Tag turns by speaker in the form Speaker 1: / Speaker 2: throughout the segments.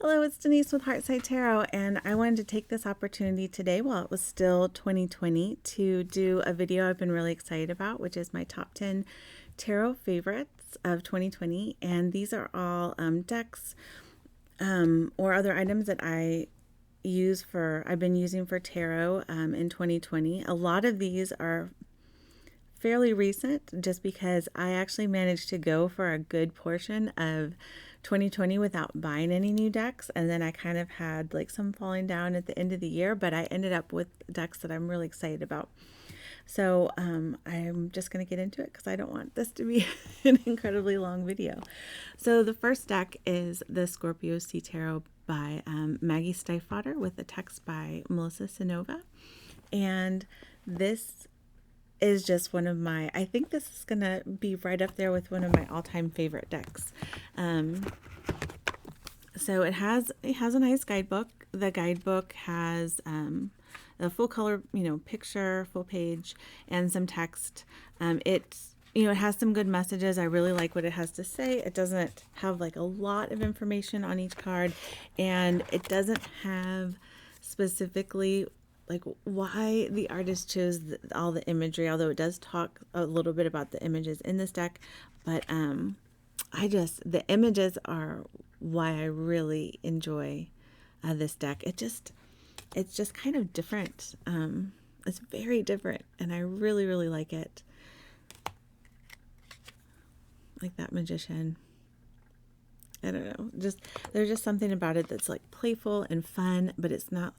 Speaker 1: Hello, it's Denise with Heartside Tarot, and I wanted to take this opportunity today while it was still 2020 to do a video I've been really excited about, which is my top 10 tarot favorites of 2020. And these are all decks or other items that I've been using for tarot in 2020. A lot of these are fairly recent just because I actually managed to go for a good portion of 2020 without buying any new decks, and then I kind of had like some falling down at the end of the year, but I ended up with decks that I'm really excited about. So I'm just going to get into it because I don't want this to be an incredibly long video. So the first deck is the Scorpio Sea Tarot by Maggie Stiefvater with a text by Melissa Sinova, and this is just one of my, I think this is going to be right up there with one of my all-time favorite decks. So it has a nice guidebook. The guidebook has a full color, picture, full page, and some text. It has some good messages. I really like what it has to say. It doesn't have like a lot of information on each card, and it doesn't have specifically like why the artist chose all the imagery, although it does talk a little bit about the images in this deck. But the images are why I really enjoy this deck. It's just kind of different. It's very different, and I really, really like it. Like that magician. I don't know. There's just something about it that's like playful and fun, but it's not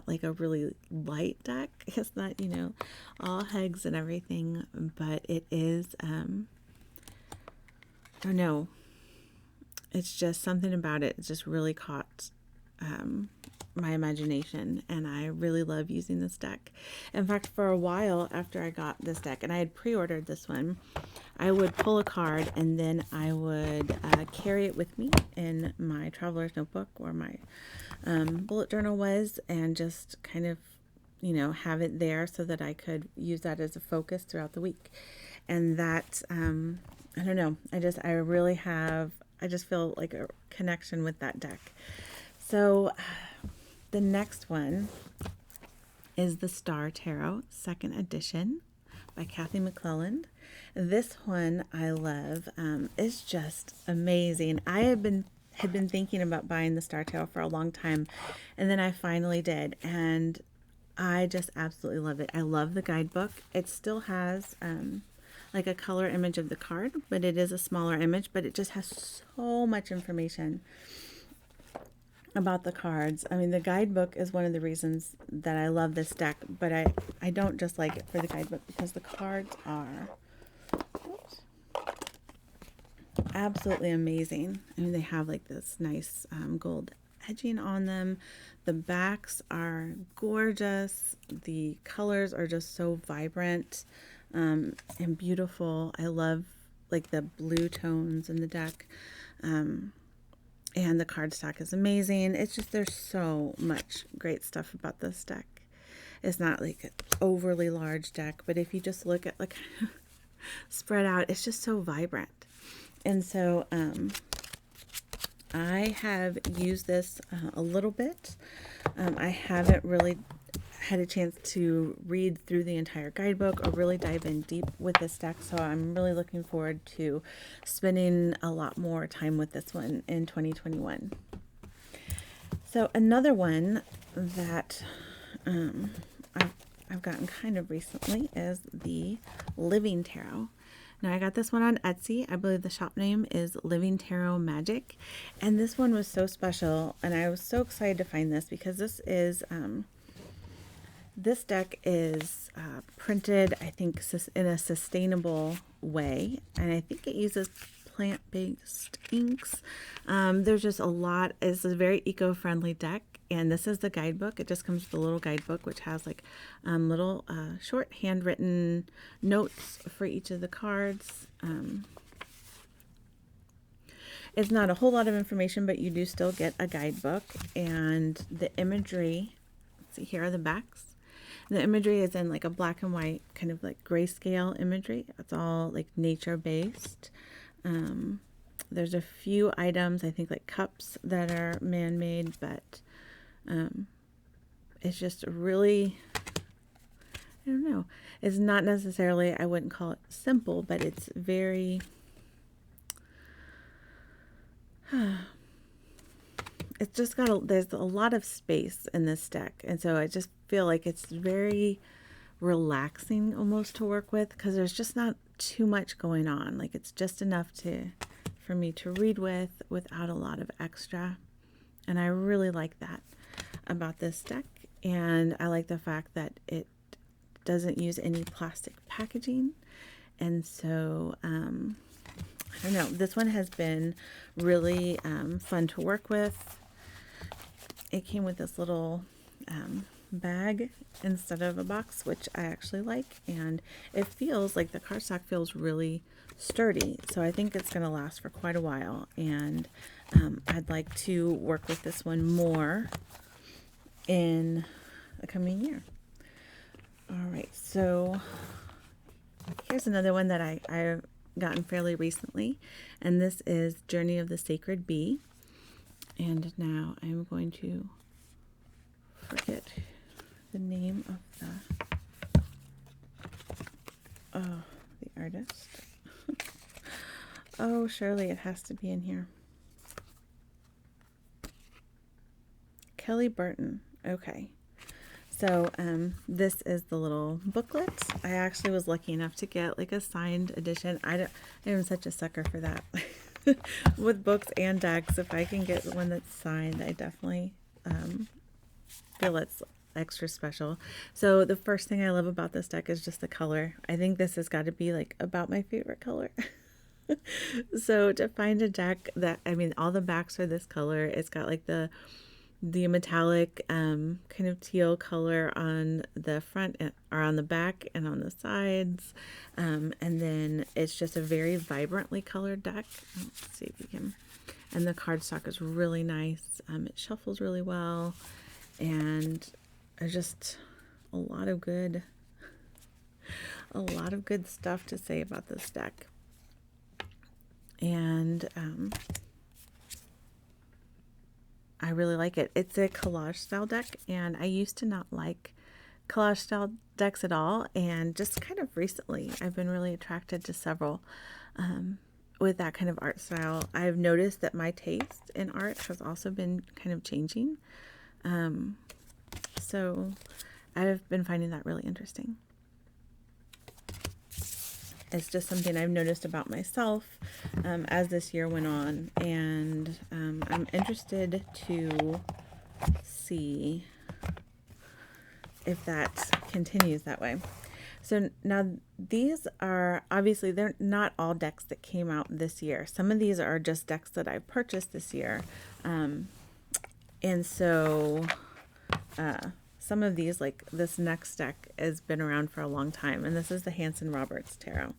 Speaker 1: like a really light deck. It's not, all hugs and everything, but it is, I don't know. It's just something about it. It just really caught my imagination, and I really love using this deck. In fact, for a while after I got this deck, and I had pre-ordered this one, I would pull a card and then I would carry it with me in my traveler's notebook where my bullet journal was, and just kind of, have it there so that I could use that as a focus throughout the week. And that, I don't know, I just feel like a connection with that deck. So the next one is the Star Tarot, 2nd edition by Kathy McClelland. This one I love. It's just amazing. I had been thinking about buying the Star Tarot for a long time, and then I finally did, and I just absolutely love it. I love the guidebook. It still has like a color image of the card, but it is a smaller image, but it just has so much information about the cards. I mean, the guidebook is one of the reasons that I love this deck, but I don't just like it for the guidebook because the cards are absolutely amazing. I mean, they have like this nice gold edging on them. The backs are gorgeous. The colors are just so vibrant and beautiful. I love like the blue tones in the deck. And the cardstock is amazing. It's just, there's so much great stuff about this deck. It's not like an overly large deck, but if you just look at like spread out, it's just so vibrant. And so I have used this a little bit. I haven't really had a chance to read through the entire guidebook or really dive in deep with this deck, so I'm really looking forward to spending a lot more time with this one in 2021. So another one that I've gotten kind of recently is the Living Tarot. Now, I got this one on Etsy. I believe the shop name is Living Tarot Magic, and this one was so special, and I was so excited to find this because this deck is printed, I think, in a sustainable way, and I think it uses plant-based inks. There's just a lot. It's a very eco-friendly deck, and this is the guidebook. It just comes with a little guidebook, which has like little short handwritten notes for each of the cards. It's not a whole lot of information, but you do still get a guidebook, and the imagery, let's see, here are the backs. The imagery is in like a black and white, kind of like grayscale imagery. It's all like nature based. there's a few items, I think like cups that are man-made, but it's just really, I don't know. It's not necessarily, I wouldn't call it simple, but it's very, it's just got there's a lot of space in this deck. And so I just feel like it's very relaxing almost to work with, because there's just not too much going on. Like it's just enough for me to read with without a lot of extra. And I really like that about this deck. And I like the fact that it doesn't use any plastic packaging. And so, I don't know, this one has been really fun to work with. It came with this little bag instead of a box, which I actually like, and it feels like the cardstock feels really sturdy, so I think it's going to last for quite a while, and I'd like to work with this one more in the coming year. All right, so here's another one that I've gotten fairly recently, and this is Journey of the Sacred Bee. And now I'm going to forget the name of the artist. Oh, surely it has to be in here. Kelly Burton. Okay. So this is the little booklet. I actually was lucky enough to get like a signed edition. I'm such a sucker for that. With books and decks, if I can get one that's signed, I definitely feel it's extra special. So the first thing I love about this deck is just the color. I think this has got to be like about my favorite color. So to find a deck that, I mean, all the backs are this color. It's got like the metallic kind of teal color on the front or on the back and on the sides, and then it's just a very vibrantly colored deck. Let's see if we can, and the cardstock is really nice. It shuffles really well, and there's just a lot of good stuff to say about this deck. And I really like it. It's a collage style deck, and I used to not like collage style decks at all, and just kind of recently I've been really attracted to several with that kind of art style. I've noticed that my taste in art has also been kind of changing, so I've been finding that really interesting. It's just something I've noticed about myself as this year went on, and I'm interested to see if that continues that way. So now these are, obviously they're not all decks that came out this year. Some of these are just decks that I purchased this year. And so some of these, like this next deck, has been around for a long time, and this is the Hanson-Robert Tarot.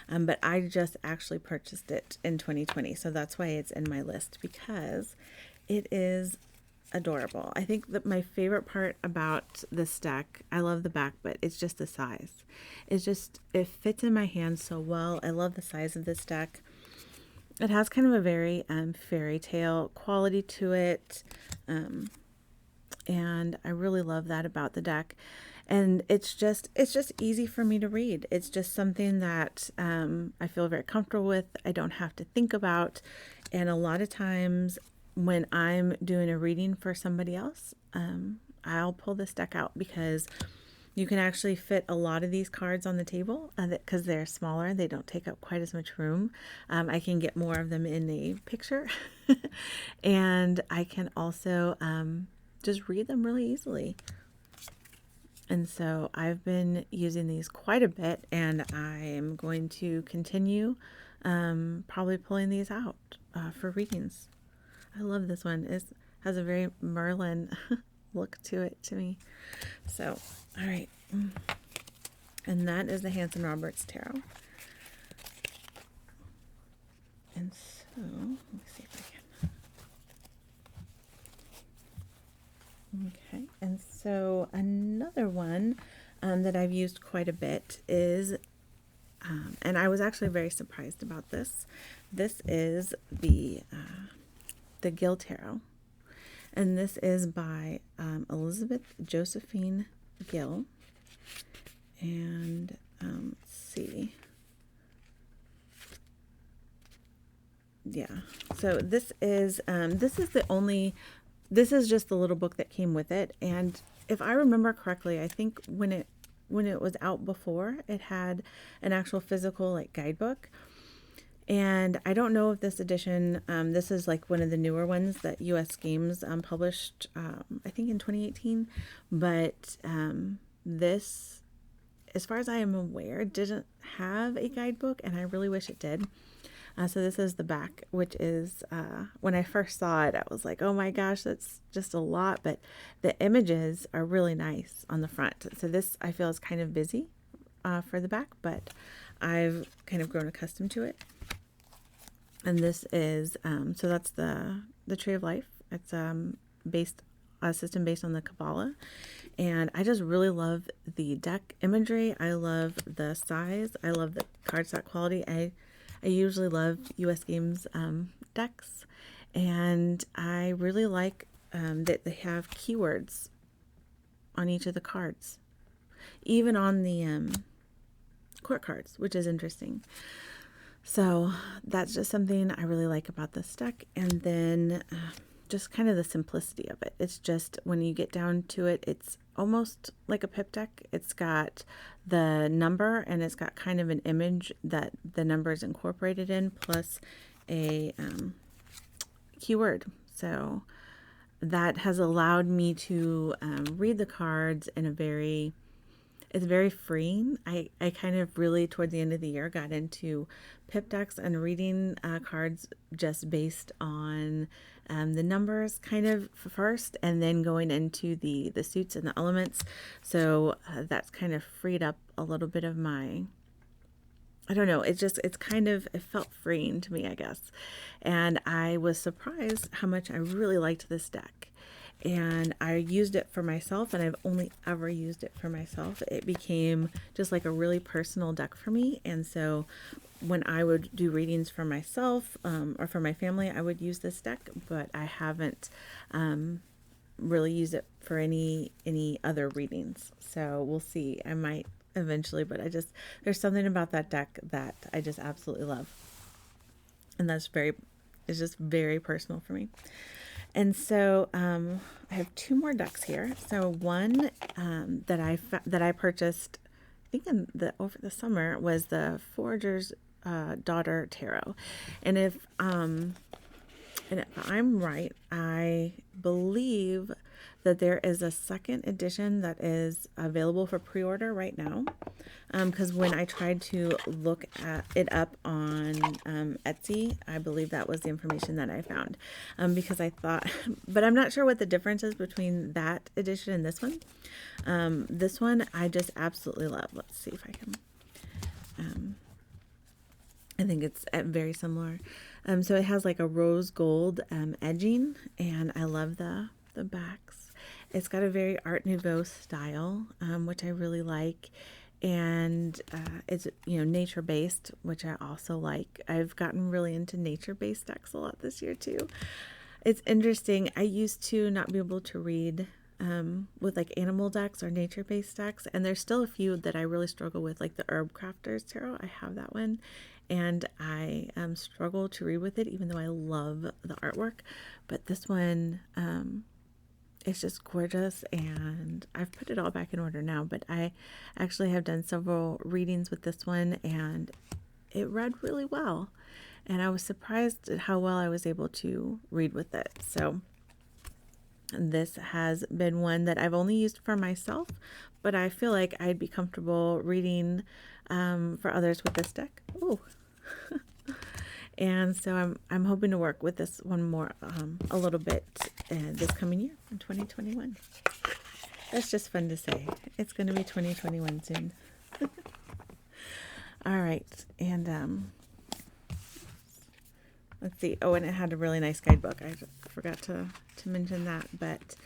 Speaker 1: But I just actually purchased it in 2020, so that's why it's in my list, because it is adorable. I think that my favorite part about this deck, I love the back, but it's just the size. It fits in my hand so well. I love the size of this deck. It has kind of a very fairy tale quality to it, and I really love that about the deck. And it's just easy for me to read. It's just something that I feel very comfortable with. I don't have to think about. And a lot of times when I'm doing a reading for somebody else, I'll pull this deck out, because you can actually fit a lot of these cards on the table because they're smaller. They don't take up quite as much room. I can get more of them in a picture. And I can also just read them really easily. And so I've been using these quite a bit, and I'm going to continue probably pulling these out for readings. I love this one. It has a very Merlin look to it to me. So, all right. And that is the Hanson-Robert Tarot. And so, let me see if I can. Okay, and so another one that I've used quite a bit is And I was actually very surprised about this. This is the Gill Tarot. And this is by Elizabeth Josephine Gill. And let's see. Yeah. So this is just the little book that came with it. And if I remember correctly, I think when it was out before, it had an actual physical like guidebook. And I don't know if this edition, this is like one of the newer ones that US Games published, I think in 2018. But this, as far as I am aware, didn't have a guidebook, and I really wish it did. So this is the back, which is, when I first saw it, I was like, oh my gosh, that's just a lot. But the images are really nice on the front. So this, I feel, is kind of busy for the back, but I've kind of grown accustomed to it. And this is, so that's the Tree of Life. It's a system based on the Kabbalah. And I just really love the deck imagery. I love the size. I love the cardstock quality. I usually love US Games decks, and I really like that they have keywords on each of the cards, even on the court cards, which is interesting. So that's just something I really like about this deck. And then just kind of the simplicity of it. It's just, when you get down to it, it's almost like a pip deck. It's got the number, and it's got kind of an image that the number is incorporated in, plus a keyword. So that has allowed me to read the cards in it's very freeing. I kind of really, toward the end of the year, got into pip decks and reading cards just based on the numbers kind of first, and then going into the suits and the elements. So that's kind of freed up a little bit of my, I don't know, it felt freeing to me, I guess. And I was surprised how much I really liked this deck. And I used it for myself, and I've only ever used it for myself. It became just like a really personal deck for me. And so when I would do readings for myself or for my family, I would use this deck, but I haven't really used it for any other readings. So we'll see. I might eventually, but there's something about that deck that I just absolutely love. And it's just very personal for me. And so I have two more decks here. So one that I purchased, I think over the summer, was the Forager's Daughter Tarot. And if I'm right, I believe that there is a second edition that is available for pre-order right now. Because when I tried to look it up on Etsy, I believe that was the information that I found. Because I thought, but I'm not sure what the difference is between that edition and this one. This one I just absolutely love. Let's see if I can. I think it's very similar. So it has like a rose gold edging, and I love the backs. It's got a very Art Nouveau style, which I really like. And it's, nature-based, which I also like. I've gotten really into nature-based decks a lot this year, too. It's interesting. I used to not be able to read with like animal decks or nature-based decks. And there's still a few that I really struggle with, like the Herb Crafters Tarot. I have that one. And I struggle to read with it, even though I love the artwork. But this one, it's just gorgeous, and I've put it all back in order now, but I actually have done several readings with this one, and it read really well. And I was surprised at how well I was able to read with it. So this has been one that I've only used for myself, but I feel like I'd be comfortable reading for others with this deck. Oh. And so I'm hoping to work with this one more a little bit this coming year in 2021. That's just fun to say. It's going to be 2021 soon. All right, and let's see. Oh, and it had a really nice guidebook. I forgot to mention that, but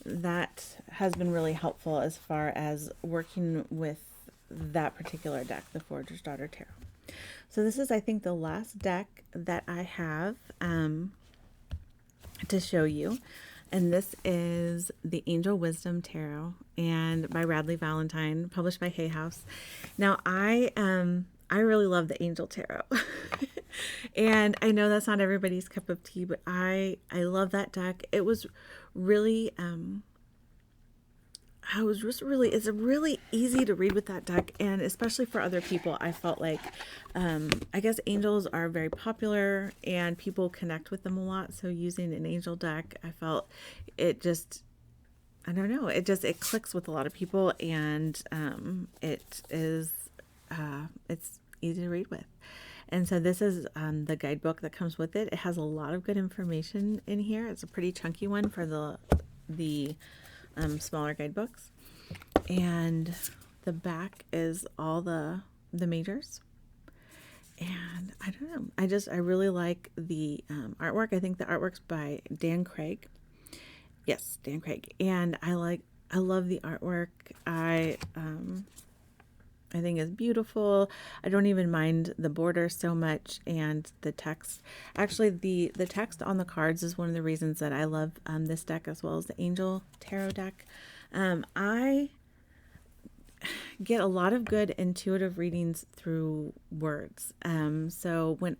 Speaker 1: that has been really helpful as far as working with that particular deck, the Forager's Daughter Tarot. So this is, I think, the last deck that I have to show you. And this is the Angel Wisdom Tarot, and by Radley Valentine, published by Hay House. Now, I really love the Angel Tarot. And I know that's not everybody's cup of tea, but I love that deck. It was really it's really easy to read with that deck, and especially for other people. I felt like I guess angels are very popular and people connect with them a lot, so using an angel deck, I felt it just, I don't know, it clicks with a lot of people, and it's easy to read with. And so this is the guidebook that comes with it. It has a lot of good information in here. It's a pretty chunky one for the smaller guidebooks, and the back is all the majors. And I don't know, I really like the artwork. I think the artwork's by Dan Craig. Yes, Dan Craig. And I love the artwork. I think it's beautiful. I don't even mind the border so much, and the text. Actually, the text on the cards is one of the reasons that I love this deck, as well as the Angel Tarot deck. I get a lot of good intuitive readings through words. So when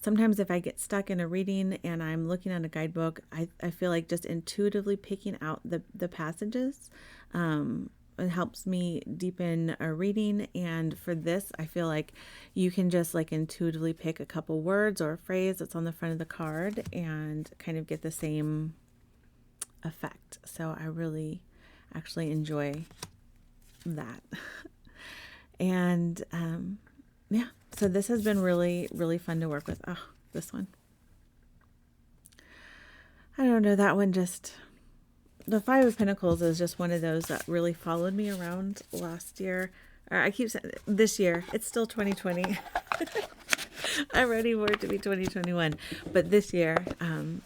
Speaker 1: sometimes if I get stuck in a reading and I'm looking at a guidebook, I feel like just intuitively picking out the passages, it helps me deepen a reading. And for this, I feel like you can just like intuitively pick a couple words or a phrase that's on the front of the card and kind of get the same effect. So I really actually enjoy that. And yeah, so this has been really, really fun to work with. Oh, this one. I don't know, that one just... The Five of Pentacles is just one of those that really followed me around last year. Or I keep saying this year. It's still 2020. I'm ready for it to be 2021. But this year.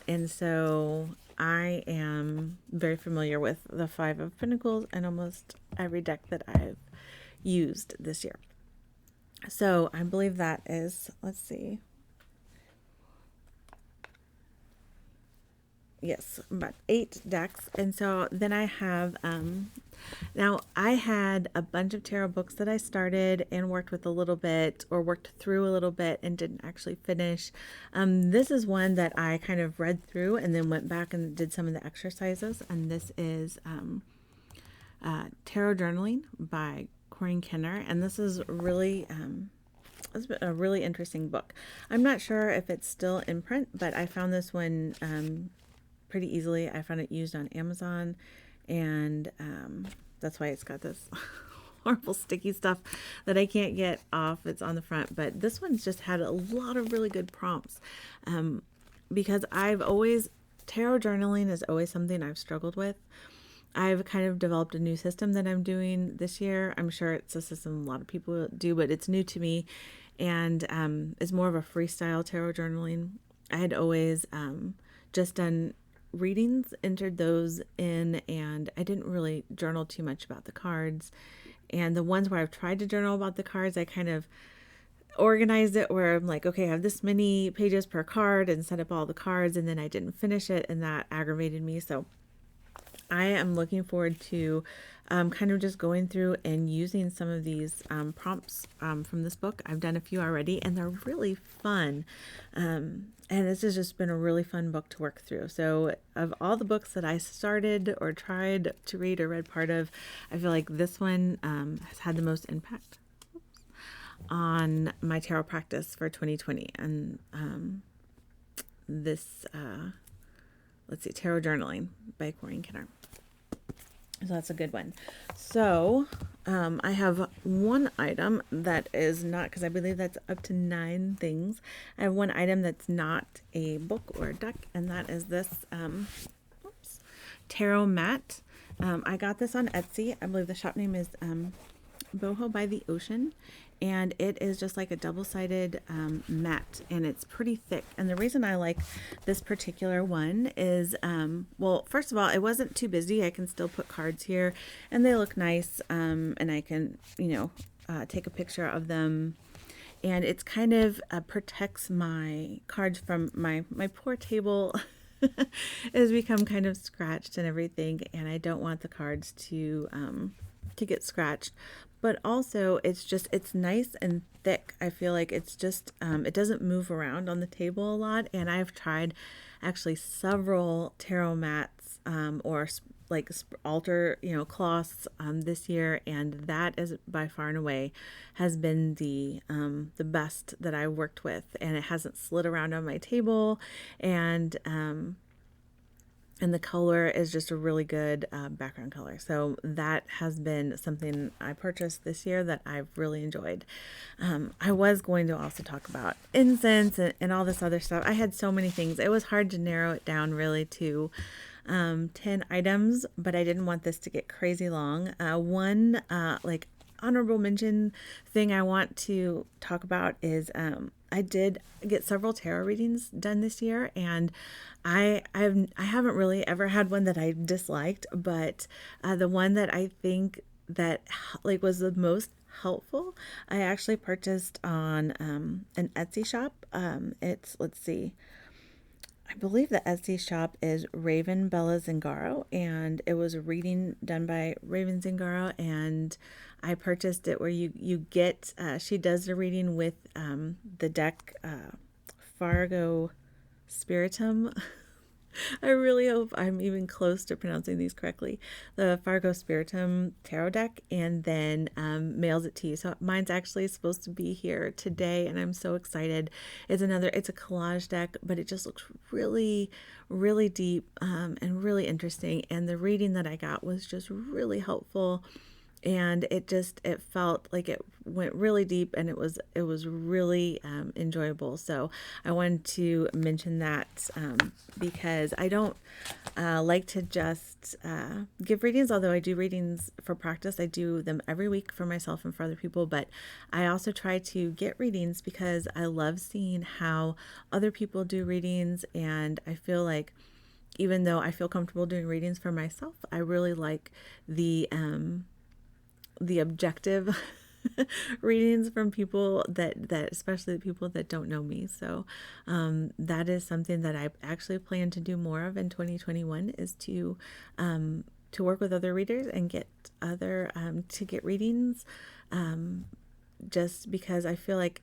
Speaker 1: And so I am very familiar with the Five of Pentacles and almost every deck that I've used this year. So I believe that is, let's see. Yes, about 8 decks. And so then I have, now I had a bunch of tarot books that I started and worked with a little bit, or worked through a little bit and didn't actually finish. This is one that I kind of read through and then went back and did some of the exercises. And this is Tarot Journaling by Corrine. And this is really, it's a really interesting book. I'm not sure if it's still in print, but I found this one pretty easily. I found it used on Amazon, and that's why it's got this horrible sticky stuff that I can't get off. It's on the front, but this one's just had a lot of really good prompts, because tarot journaling is always something I've struggled with. I've kind of developed a new system that I'm doing this year. I'm sure it's a system a lot of people do, but it's new to me, and it's more of a freestyle tarot journaling. I had always just done readings, entered those in, and I didn't really journal too much about the cards. And the ones where I've tried to journal about the cards, I kind of organized it where I'm like, okay, I have this many pages per card, and set up all the cards, and then I didn't finish it, and that aggravated me. So I am looking forward to kind of just going through and using some of these prompts from this book. I've done a few already, and they're really fun. And this has just been a really fun book to work through. So of all the books that I started or tried to read or read part of, I feel like this one has had the most impact on my tarot practice for 2020. And this, let's see, Tarot Journaling by Corrine. So that's a good one. So I have one item that is not, because I believe that's up to 9 things. I have one item that's not a book or a deck, and that is this tarot mat. I got this on Etsy. I believe the shop name is boho by the ocean, and it is just like a double-sided mat, and it's pretty thick. And the reason I like this particular one is, well, first of all, it wasn't too busy. I can still put cards here, and they look nice, and I can, take a picture of them. And it's kind of protects my cards from my poor table. Has become kind of scratched and everything, and I don't want the cards to get scratched. But also, it's nice and thick. I feel like it's just it doesn't move around on the table a lot. And I've tried actually several tarot mats or like altar cloths this year, and that is by far and away has been the best that I worked with, and it hasn't slid around on my table, and the color is just a really good background color. So that has been something I purchased this year that I've really enjoyed. I was going to also talk about incense and all this other stuff. I had so many things. It was hard to narrow it down really to 10 items, but I didn't want this to get crazy long. One like honorable mention thing I want to talk about is I did get several tarot readings done this year, and I haven't really ever had one that I disliked, but the one that I think that like was the most helpful, I actually purchased on an Etsy shop. Let's see. I believe the Etsy shop is Raven Bella Zingaro, and it was a reading done by Raven Zingaro, and I purchased it where you get, she does the reading with the deck Fargo Spiritum. I really hope I'm even close to pronouncing these correctly. The Fargo Spiritum tarot deck, and then mails it to you. So mine's actually supposed to be here today, and I'm so excited. It's a collage deck, but it just looks really, really deep and really interesting. And the reading that I got was just really helpful. And it felt like it went really deep, and it was really enjoyable. So I wanted to mention that because I don't like to just give readings, although I do readings for practice. I do them every week for myself and for other people, but I also try to get readings because I love seeing how other people do readings, and I feel like even though I feel comfortable doing readings for myself, I really like the objective readings from people that especially the people that don't know me. So that is something that I actually plan to do more of in 2021, is to work with other readers and get other to get readings, just because I feel like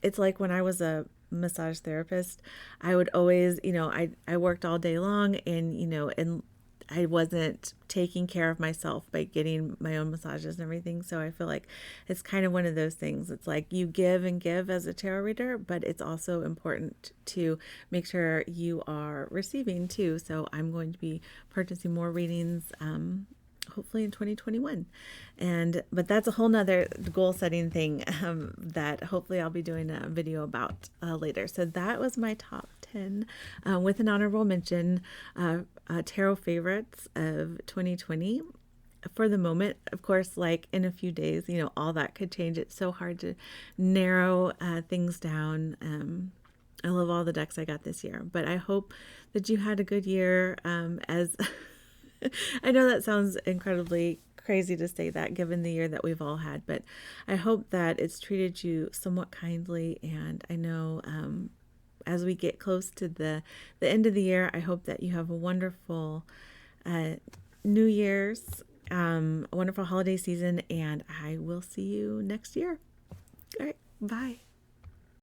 Speaker 1: it's like when I was a massage therapist, I would always, I worked all day long, and I wasn't taking care of myself by getting my own massages and everything. So I feel like it's kind of one of those things. It's like you give and give as a tarot reader, but it's also important to make sure you are receiving too. So I'm going to be purchasing more readings, hopefully in 2021. But that's a whole nother goal setting thing that hopefully I'll be doing a video about later. So that was my top 10 with an honorable mention, tarot favorites of 2020. For the moment, of course, like in a few days, all that could change. It's so hard to narrow things down. I love all the decks I got this year, but I hope that you had a good year. As I know that sounds incredibly crazy to say that given the year that we've all had, but I hope that it's treated you somewhat kindly. And I know as we get close to the end of the year, I hope that you have a wonderful New Year's, a wonderful holiday season, and I will see you next year. All right, bye.